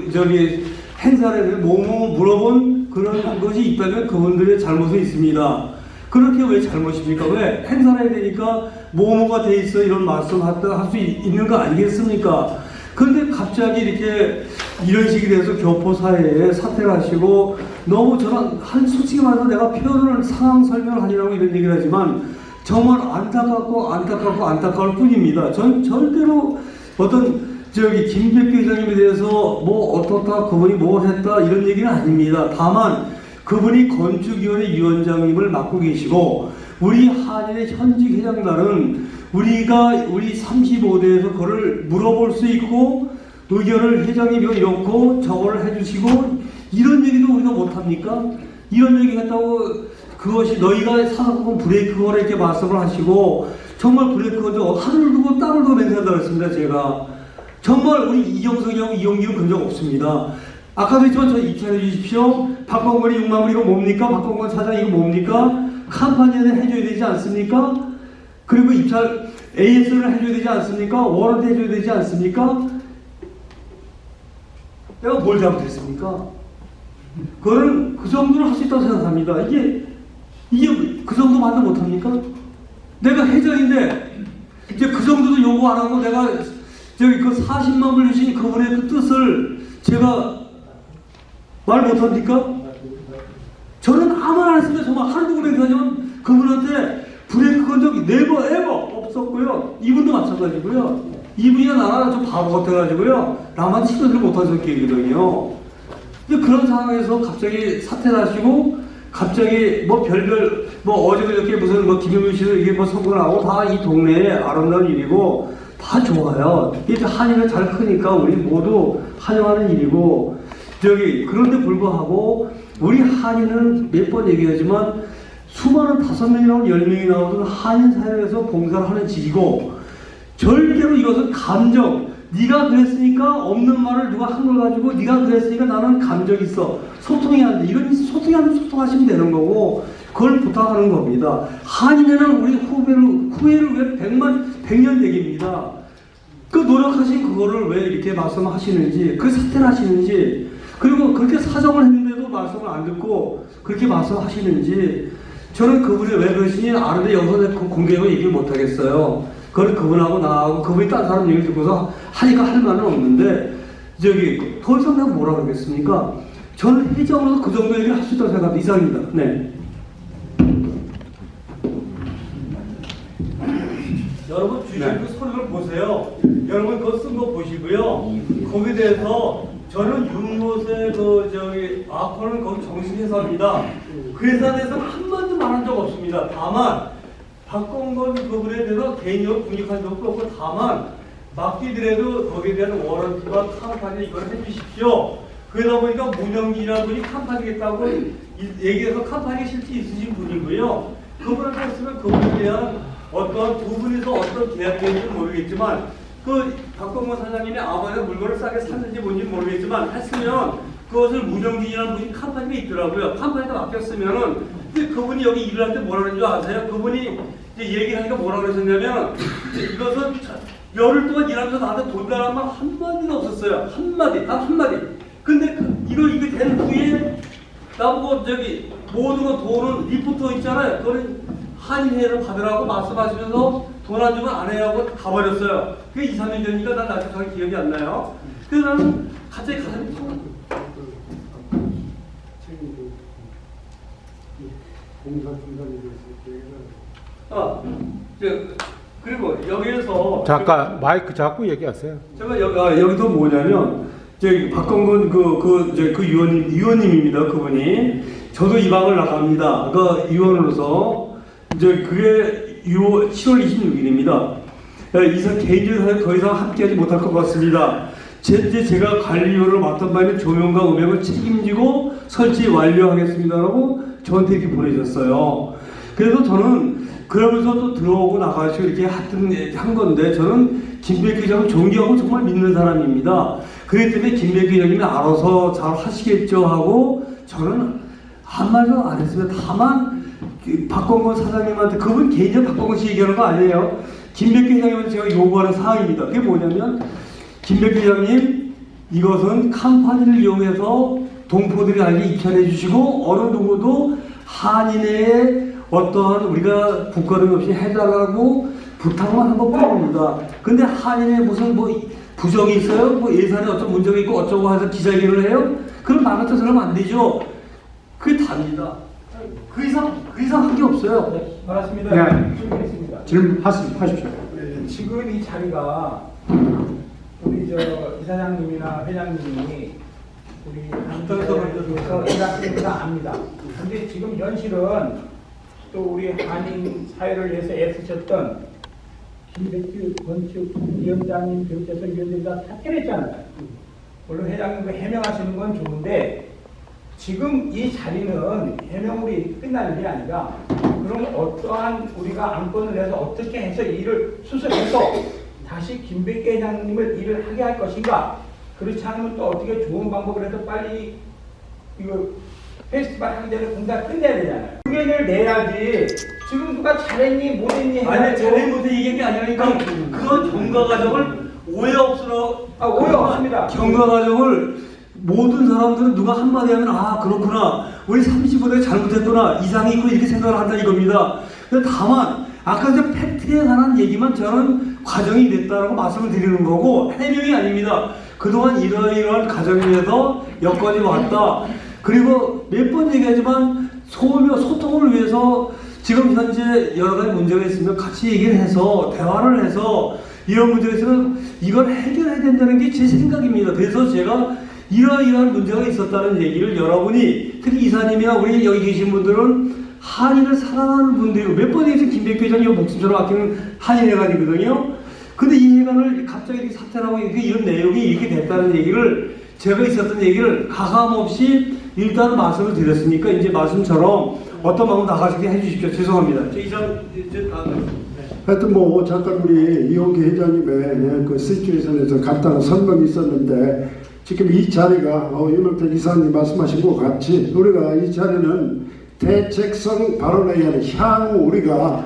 행사를 해서 뭐뭐 물어본 그런 것이 있다면 그분들의 잘못은 있습니다. 그렇게 왜 잘못입니까? 왜 행사를 해야 되니까 뭐뭐가 돼 있어 이런 말씀 할 수 있는 거 아니겠습니까? 그런데 갑자기 이렇게 이런 식이 돼서 교포 사회에 사퇴를 하시고 너무 저는 솔직히 말해서 내가 표현을 상황 설명을 하려고 이런 얘기를 하지만 정말 안타까울 뿐입니다. 전 절대로 어떤 김백규 회장님에 대해서 뭐 어떻다 그분이 뭘 했다 이런 얘기는 아닙니다. 다만 그분이 건축위원회 위원장님을 맡고 계시고 우리 한인의 현직 회장단은 우리 35대에서 그걸 물어볼 수 있고 의견을 회장님이 이렇고 저거를 해주시고 이런 얘기도 우리가 못합니까? 이런 얘기 했다고 그것이 너희가 사사건 브레이크거라 이렇게 말씀을 하시고 정말 브레이크거죠. 하늘을 두고 땅을 두고 맹세한다고 했습니다. 제가 정말 우리 이경석이하고 이용기는 그런 적 없습니다. 아까도 했지만 저 입찰해 주십시오. 박광건이 6만 불 이거 뭡니까? 박광건 사장 이거 뭡니까? 컴퍼니에 해줘야 되지 않습니까? 그리고 입찰 AS를 해줘야 되지 않습니까? 워런티 해줘야 되지 않습니까? 내가 뭘 잘못했습니까? 그거는 그 정도로 할 수 있다고 생각합니다. 이게 그 정도만도 못합니까? 내가 회장인데 이제 그 정도도 요구 안 하고 내가 저기 그 40만 불 주신 그분의 그 뜻을 제가 말 못합니까? 저는 아무 말 안 했으면 정말 하루도 그랬지만 그분한테 브레이크 건 적이 네버 에버 없었고요. 이분도 마찬가지고요. 이분이나 나나 좀 바보 같아가지고요. 나만 시도를 못한 성격이거든요. 근데 그런 상황에서 갑자기 사퇴 나시고 갑자기 뭐 별별 뭐 어제 그저께 무슨 뭐 김용민 씨도 이게 뭐 선거 나오고 다 이 동네에 아름다운 일이고 다 좋아요. 이게 한인은 잘 크니까 우리 모두 환영하는 일이고 저기 그런데 불구하고 우리 한인은 몇 번 얘기하지만 수많은 5명이나 10명이 나오던 한인 사회에서 봉사를 하는 직이고 절대로 이것은 감정 네가 그랬으니까 없는 말을 누가 한 걸 가지고 네가 그랬으니까 나는 감정 있어 소통이 안 돼 이런 소통이 안 돼 소통하시면 되는 거고 그걸 부탁하는 겁니다. 한인에는 우리 후회를 왜 100년 대기입니다. 그 노력하신 그거를 왜 이렇게 말씀하시는지 그 사퇴를 하시는지 그리고 그렇게 사정을 했는데도 말씀을 안 듣고 그렇게 말씀하시는지 저는 그분이 왜 그러시니 아는데 여기서 공개적으로 얘기를 못 하겠어요. 그걸 그분하고 나하고 그분이 딴 사람 얘기를 듣고서 하니까 할 말은 없는데 저기 더 이상 내가 뭐라 그러겠습니까? 저는 회장으로서 그 정도 얘기를 할 수 있다고 생각합니다. 이상입니다. 네. 여러분 주신 그 서류를 보세요. 여러분 그거 쓴 거 보시고요. 거기에 대해서 저는 윤모세 아코는 거기 정식회사입니다. 그 회사에 대해서 한마디도 말한 적 없습니다. 다만 박건건 그분에 대해서 개인적으로 공격한 적도 없고 다만 맡기더라도 거기에 대한 워런티와 캄파니 이걸 해주십시오. 그러다 보니까 문영기라는 분이 캄파니겠다고 얘기해서 캄파니 실제 있으신 분이고요. 그분한테 했으면 그분에 대한 어떤 두 분이서 어떤 계약이 있는지 모르겠지만 그 박건건 사장님이 아마도 물건을 싸게 샀는지 뭔지 모르겠지만 했으면 그것을 문영기라는 분이 캄파니가 있더라고요. 캄파니가 맡겼으면은 근데 그분이 여기 일을 할 때 뭐라 그러는 줄 아세요? 그분이 이제 얘기를 하니까 뭐라 그러셨냐면 이것은 열흘 동안 일하면서 나한테 돈 달라는 말 한마디도 없었어요. 한마디, 단 한마디. 근데 이게 된 후에 나보고 저기 모든 거 돈은 리포터 있잖아요. 그거는 한인회를 받으라고 말씀하시면서 돈 안 주면 안 해라고 가버렸어요. 그게 2, 3년 전이니까 난 아직 정확히 기억이 안 나요. 그래서 나는 갑자기 가슴이 통 공사 중단이 돼서 그리고 여기에서 잠깐 마이크 잡고 얘기하세요. 제가 여기도 뭐냐면 저기 박건건 그 위원님입니다. 그분이 저도 이 방을 나갑니다. 그 위원으로서 이제 그게 7월 26일입니다. 이상 개인적으로 더 이상 함께하지 못할 것 같습니다. 제가 관리위원을 맡은 바에는 조명과 음향을 책임지고 설치 완료하겠습니다라고 저한테 이렇게 보내셨어요. 그래서 저는 그러면서 또 들어오고 나가시고 이렇게 한 건데 저는 김백기 회장을 존경하고 정말 믿는 사람입니다. 그렇기 때문에 김백기 회장님이 알아서 잘 하시겠죠 하고 저는 한마디도 안 했습니다. 다만 박건건 사장님한테 그분 개인적으로 박건건 씨 얘기하는 거 아니에요. 김백기 회장님한테 제가 요구하는 사항입니다. 그게 뭐냐면 김백기 회장님 이것은 캄파니를 이용해서 동포들이 알게 입찰해 주시고 어느 누구도 한인의 어떠한 우리가 국가름 없이 해달라고 부탁만 한 것뿐입니다. 근데 한인의 무슨 뭐 부정이 있어요? 뭐 예산에 어떤 문제가 있고 어쩌고 해서 기자회견을 해요? 그럼 나 같은 사람 안 되죠. 그게 답니다. 그 이상 한 게 없어요. 네, 반갑습니다. 네. 질문했습니다. 질문하십시오. 지금 이 자리가 우리 이사장님이나 회장님이 우리 한국에서 일하시는 건 압니다. 근데 지금 현실은 또 우리 한인 사회를 위해서 애쓰셨던 김백규 건축위원장님 비롯해서 위원들이 다 사퇴를 했잖아요. 물론 회장님 해명하시는 건 좋은데 지금 이 자리는 해명으로 끝날 일이 아니라 그럼 어떠한 우리가 안건을 내서 어떻게 해서 일을 수습해서 다시 김백규 회장님을 일을 하게 할 것인가? 그렇지 않으면 또 어떻게 좋은 방법을 해서 빨리 이거 페스티벌 항제를 공사 끝내야 되잖아요. 의견을 내야지. 지금 누가 잘했니 못했니 아니 잘했니 못했니 얘기한 게 아니라니까 그건 경과 과정을 오해 없으러 오해 없습니다. 경과 과정을 모든 사람들은 누가 한마디 하면 아 그렇구나 우리 35대가 잘못했구나 이상이 있고 이렇게 생각을 한다 이겁니다. 근데 다만 아까 그 팩트에 관한 얘기만 저는 과정이 됐다라고 말씀을 드리는 거고 해명이 아닙니다. 그동안 이러이러한 과정에서 여건이 왔다. 그리고 몇 번 얘기하지만 소통을 위해서 지금 현재 여러 가지 문제가 있으면 같이 얘기를 해서 대화를 해서 이런 문제가 있으면 이걸 해결해야 된다는 게 제 생각입니다. 그래서 제가 이러이러한 문제가 있었다는 얘기를 여러분이 특히 이사님이나 우리 여기 계신 분들은 한인을 사랑하는 분들이고 몇 번 얘기해서 김백규 회장이 목숨처럼 아끼는 한인회관이거든요. 근데 이 회관을 갑자기 이렇게 사퇴하고 이런 내용이 이렇게 됐다는 얘기를 제가 있었던 얘기를 가감없이 일단 말씀을 드렸으니까 이제 말씀처럼 어떤 마음 나가시게 해주십시오. 죄송합니다. 하여튼 뭐 잠깐 우리 이용기 회장님의 그 시츄에이션에서 간단한 설명이 있었는데 지금 이 자리가 윤석열 이사님 말씀하신 것 같이 우리가 이 자리는 대책성 발언에 의한 향후 우리가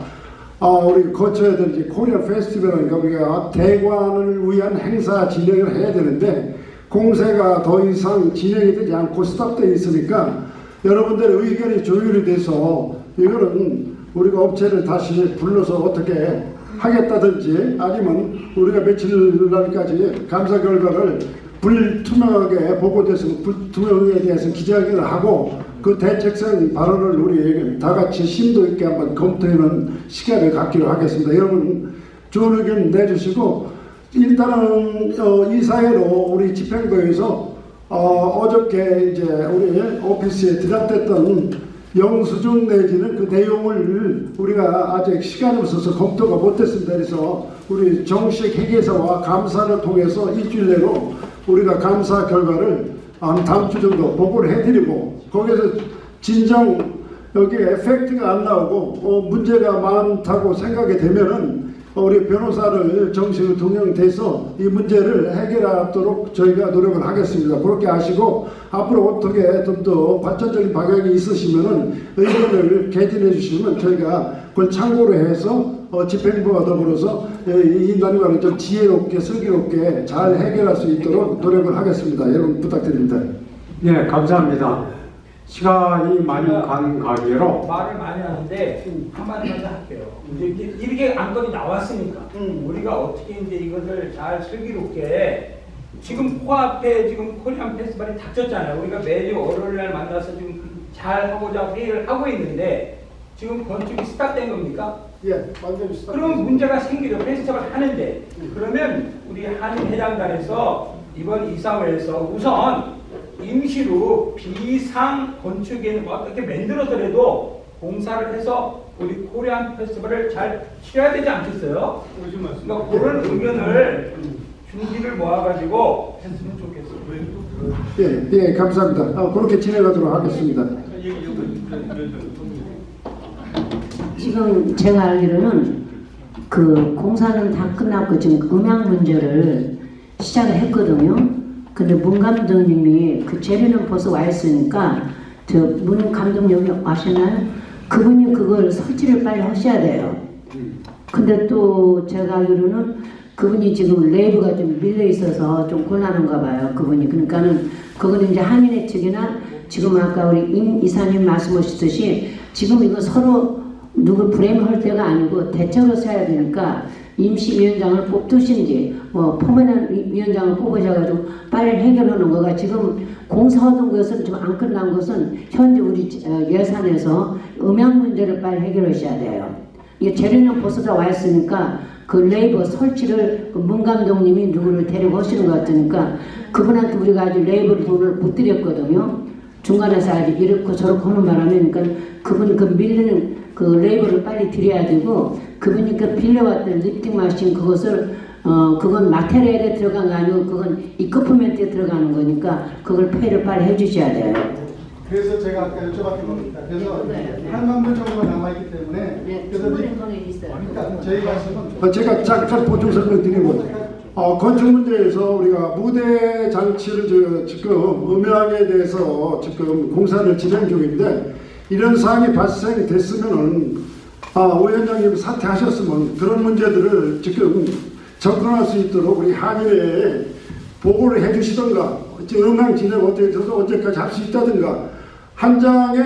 거쳐야 될 이제 코리아 페스티벌이니까 우리가 대관을 위한 행사 진행을 해야 되는데 공세가 더 이상 진행이 되지 않고 스탑되어 있으니까 여러분들의 의견이 조율이 돼서 이거는 우리가 업체를 다시 불러서 어떻게 하겠다든지 아니면 우리가 며칠 날까지 감사 결과를 불투명하게 보고됐으면 불투명에 대해서 기자회견을 하고 그 대책성 발언을 우리 다 같이 심도 있게 한번 검토하는 시간을 갖기로 하겠습니다. 여러분 좋은 의견 내주시고 일단은 이 사회로 우리 집행부에서 어저께 이제 우리 오피스에 드랍됐던 영수증 내지는 그 내용을 우리가 아직 시간이 없어서 검토가 못했습니다. 그래서 우리 정식 회계사와 감사를 통해서 일주일 내로 우리가 감사 결과를 한 다음 주 정도 보고를 해드리고 거기에서 진정 여기에 팩트가 안 나오고 문제가 많다고 생각이 되면은 우리 변호사를 정식으로 동영돼서 이 문제를 해결하도록 저희가 노력을 하겠습니다. 그렇게 아시고 앞으로 어떻게 좀 더 발전적인 방향이 있으시면은 의견을 개진해 주시면 저희가 그걸 참고로 해서 집행부와 더불어서 이 난관을 좀 지혜롭게 슬기롭게 잘 해결할 수 있도록 노력을 하겠습니다. 여러분 부탁드립니다. 예, 감사합니다. 시간이 많이 간 관계로 말을 많이 하는데 한마디만 할게요. 이제 이렇게 안건이 나왔으니까 우리가 어떻게 이제 이것을 잘 슬기롭게 지금 코앞에 지금 코리안 페스티벌이 닥쳤잖아요. 우리가 매주 월요일 날 만나서 지금 잘 하고자 회의를 하고 있는데 지금 건축이 스탑된 겁니까? 예, 완전히 스탑. 그럼 문제가 생기죠. 페스티벌 하는데 그러면 우리 한인 회장단에서 이번 이사회에서 우선 임시로 비상 건축에는 어떻게 만들어더라도 공사를 해서 우리 코리안 페스티벌을 잘 치러야 되지 않겠어요? 그러니까 그런 의견을 준비를 모아가지고 했으면 좋겠어요. 예, 감사합니다. 그렇게 진행하도록 하겠습니다. 지금 제가 알기로는 그 공사는 다 끝났고 지금 음향 문제를 시작을 했거든요. 근데 문 감독님이 그 재료는 벌써 와 있으니까 저 문 감독님이 아시나요? 그분이 그걸 설치를 빨리 하셔야 돼요. 근데 또 제가 알기로는 그분이 지금 레이브가 좀 밀려 있어서 좀 곤란한가 봐요. 그분이. 그러니까는 그거는 이제 한인회 측이나 지금 아까 우리 임 이사님 말씀하셨듯이 지금 이거 서로 누구 브레임할 때가 아니고 대책으로 써야 되니까 임시위원장을 뽑듯인지 뭐 퍼머넌트 위원장을 뽑으셔가지고 빨리 해결하는 거가 지금 공사하던 것은 좀 안 끝난 것은 현재 우리 예산에서 음향 문제를 빨리 해결하셔야 돼요. 이게 재료는 벌써 다 와 있으니까 그 레이버 설치를 그 문 감독님이 누구를 데리고 하시는 것 같으니까 그분한테 우리가 아직 레이버 돈을 못 드렸거든요. 중간에서 아직 이렇고 저렇고 하는 바람에 그러니까 그분 그 밀리는 그 레이버를 빨리 드려야 되고 그분이 그 빌려왔던 리프팅 마신 그것을 그건 마테리얼에 들어간 거 아니고 그건 이코프멘트에 들어가는 거니까 그걸 페이를 빨리 해주셔야 돼요. 그래서 제가 아까 여쭤봤던 겁니다. 그래서 8만 불 정도가 남아있기 때문에 그래서 그러니까 저희 말씀은 제가 잠깐 보충 설명드리고 건축 문제에서 우리가 무대 장치를 지금 음향에 대해서 지금 공사를 진행 중인데 이런 사항이 발생됐으면은 위원장님 사퇴하셨으면 그런 문제들을 지금 접근할 수 있도록 우리 한인회에 보고를 해주시던가 음향 진행 어떻게 돼서 언제까지 할 수 있다든가 한 장에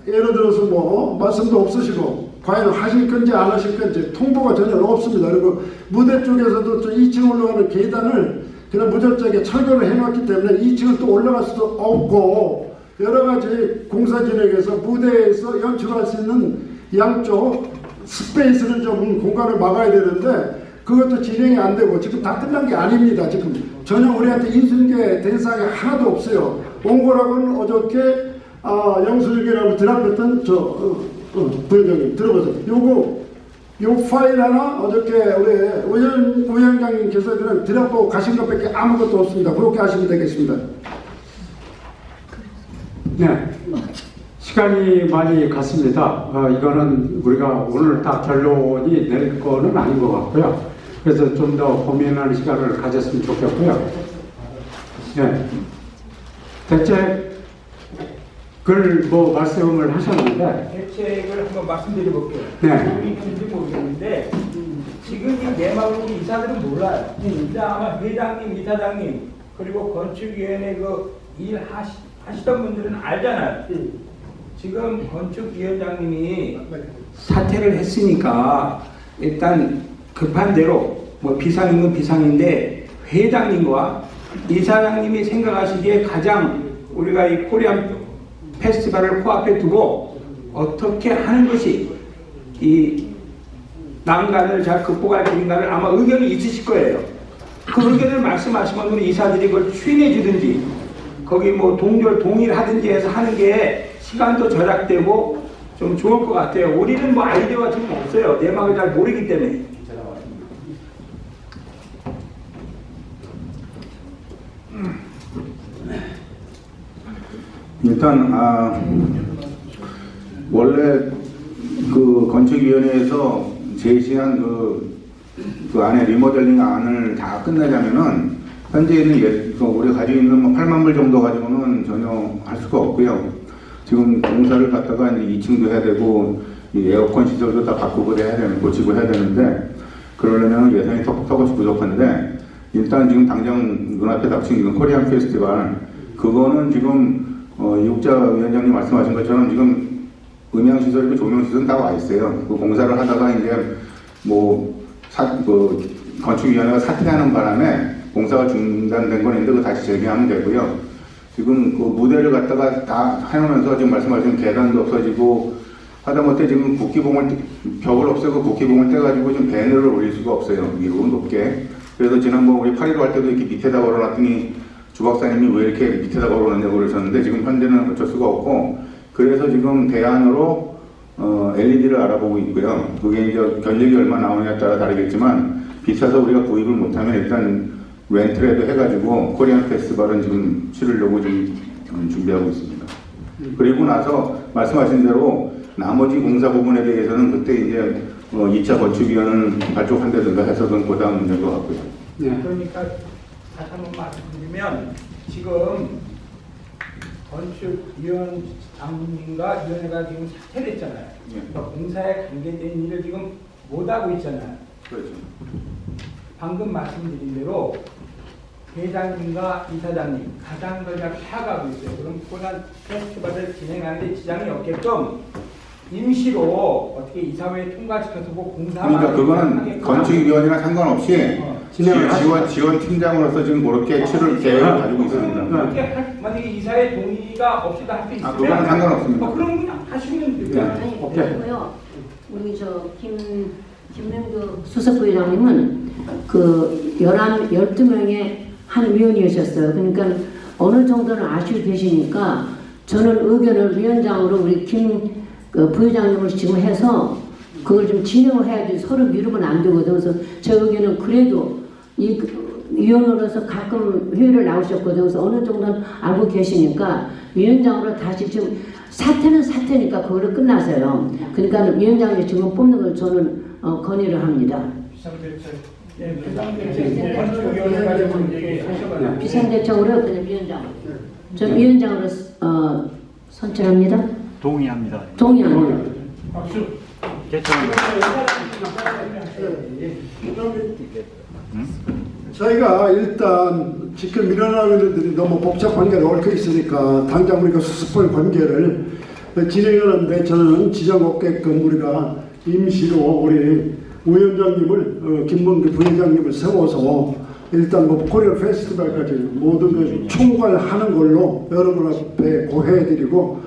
예를 들어서 뭐 말씀도 없으시고 과연 하실 건지 안 하실 건지 통보가 전혀 없습니다. 그리고 무대 쪽에서도 또 2층 올라가는 계단을 그냥 무절작에 철거를 해놨기 때문에 2층을 또 올라갈 수도 없고 여러 가지 공사 진행에서 무대에서 연출할 수 있는 양쪽 스페이스를 좀 공간을 막아야 되는데 그것도 진행이 안 되고 지금 다 끝난 게 아닙니다. 지금 전혀 우리한테 인수인계 된 사항이 하나도 없어요. 온 거라고는 어저께 영수증이라고 드랍했던 부회장님 들어보세요. 요 파일 하나 어저께 우리 위원장님께서 그냥 드랍하고 가신 것밖에 아무것도 없습니다. 그렇게 하시면 되겠습니다. 네. 시간이 많이 갔습니다. 이거는 우리가 오늘 딱 결론이 낼 거는 아닌 것 같고요. 그래서 좀 더 고민하는 시간을 가졌으면 좋겠고요. 네. 대책을 뭐 말씀을 하셨는데 대책을 한번 말씀드려볼게요. 네. 우리 분인지 모르겠는데 지금 이 내막을 우리 이사들은 몰라요. 근데 아마 회장님, 이사장님 그리고 건축위원회 일 하시던 분들은 알잖아요. 지금 건축위원장님이 사퇴를 했으니까 일단 급한 대로 뭐 비상인 건 비상인데 회장님과 이사장님이 생각하시기에 가장 우리가 이 코리안 페스티벌을 코앞에 두고 어떻게 하는 것이 이 난간을 잘 극복할 길인가를 아마 의견이 있으실 거예요. 그 의견을 말씀하시면 우리 이사들이 그걸 추인해 주든지 거기 뭐 동일하든지 해서 하는 게 시간도 절약되고 좀 좋을 것 같아요. 우리는 뭐 아이디어가 지금 없어요. 내막을 잘 모르기 때문에. 일단 원래 그 건축위원회에서 제시한 그 안에 리모델링 안을 다 끝내자면은 현재 있는 우리가 가지고 있는 뭐 8만 불 정도 가지고는 전혀 할 수가 없고요. 지금 공사를 갖다가 이제 2층도 해야 되고 이 에어컨 시설도 다 바꾸고 해야 되는 고치고 해야 되는데 그러려면 예산이 턱없이 부족한데 일단 지금 당장 눈앞에 닥친 지금 코리안 페스티벌 그거는 지금 이국자 위원장님 말씀하신 것처럼 지금 음향시설이고 조명시설은 다 와 있어요. 그 공사를 하다가 이제 건축위원회가 사퇴하는 바람에 공사가 중단된 건 있는데 그거 다시 재개하면 되고요. 지금 그 무대를 갖다가 다 해놓으면서 지금 말씀하신 계단도 없어지고 하다못해 지금 벽을 없애고 국기봉을 떼가지고 지금 배너를 올릴 수가 없어요. 위로 높게. 그래서 지난번 우리 8.15 할 때도 이렇게 밑에다 걸어놨더니 주 박사님이 왜 이렇게 밑에다 걸어놨냐고 그러셨는데 지금 현재는 어쩔 수가 없고 그래서 지금 대안으로 LED를 알아보고 있고요. 그게 이제 견적이 얼마 나오느냐에 따라 다르겠지만 비싸서 우리가 구입을 못하면 일단 렌트라도 해가지고 코리안 페스티벌은 지금 치르려고 지금 준비하고 있습니다. 그리고 나서 말씀하신 대로 나머지 공사 부분에 대해서는 그때 이제 2차 건축위원을 발족한다든가 해서 그건 그 다음 문제인 것 같고요. 네. 그러니까 다시 한번 말씀드리면 지금 건축위원장님과 위원회가 지금 사퇴를 했잖아요. 그러니까 공사에 관계된 일을 지금 못하고 있잖아요. 그렇죠. 방금 말씀드린 대로 회장님과 이사장님 가장 걸 잘 파악하고 있어요. 그럼 코리안 페스티벌을 진행하는데 지장이 없게끔 임시로 어떻게 이사회에 통과시켜서 뭐 공사하면 그러니까 그거는 건축위원이랑 상관없이 지원 팀장으로서 지금 그렇게 치를 계획을 가지고 있습니다. 그렇게 만약에 이사회 동의가 없이도 할 수 있으면 그거는 상관없습니다. 그럼 그냥 하시면 돼요. 아니 그리고요 우리 김명도 수석부회장님은 그 12명의 한 위원이셨어요. 그러니까 어느 정도는 아시고 계시니까 저는 의견을 위원장으로 우리 부회장님을 지금 해서 그걸 좀 진행을 해야지 서로 미루면 안 되거든요. 그래서 제 의견은 그래도 이 위원으로서 가끔 회의를 나오셨거든요. 그래서 어느 정도는 알고 계시니까 위원장으로 다시 지금 사퇴는 사퇴니까 그거를 끝나세요. 그러니까 위원장님 지금 뽑는 걸 저는 건의를 합니다. 비상대책으로 그냥 위원장. 저 위원장으로 선출합니다. 동의합니다. 동의합니다. 박수. 개청합니다. 저희가 일단 지금 일어나고 있는 일들이 너무 복잡한 게 얽혀 있으니까 당장 우리가 수습할 관계를 진행하는데 저는 지정없게끔 우리가 임시로 우리 위원장님을 김문기 부회장님을 세워서 일단 뭐 코리아 페스티벌까지 모든 걸 총괄하는 걸로 여러분 앞에 고해드리고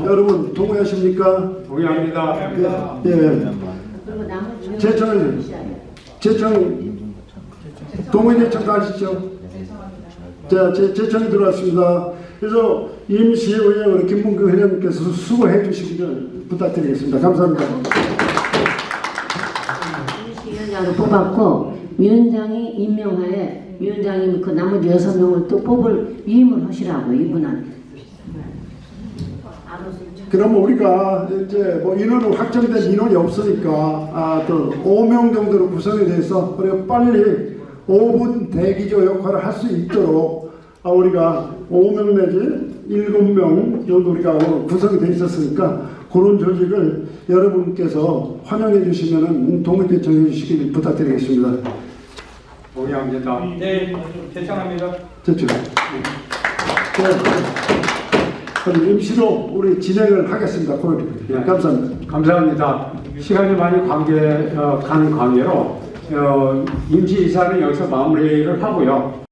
여러분 동의하십니까? 동의합니다. 예. 그리고 나머지 제청 동의 제청도 하시죠? 자, 제청이 들어왔습니다. 그래서 임시의장으로 김문규 회장님께서 수고해 주시기를 부탁드리겠습니다. 감사합니다. 위원장으로 뽑았고 위원장이 임명하에 위원장님 그 나머지 6명을 또 뽑을 위임을 하시라고 이분은. 그러면 우리가 이제 뭐 인원은 확정된 인원이 없으니까 또 5명 정도로 구성이 돼서 우리가 빨리 5분 대기조 역할을 할 수 있도록 우리가 5명 내지 7명 정도 우리가 구성이 돼 있었으니까 그런 조직을 여러분께서 환영해 주시면 동의 제청해 주시길 부탁드리겠습니다. 동의합니다. 네, 제청합니다. 됐죠? 그럼 임시로 우리 진행을 하겠습니다. 네. 감사합니다. 감사합니다. 시간이 많이 가는 관계로 임시 이사는 여기서 마무리를 하고요.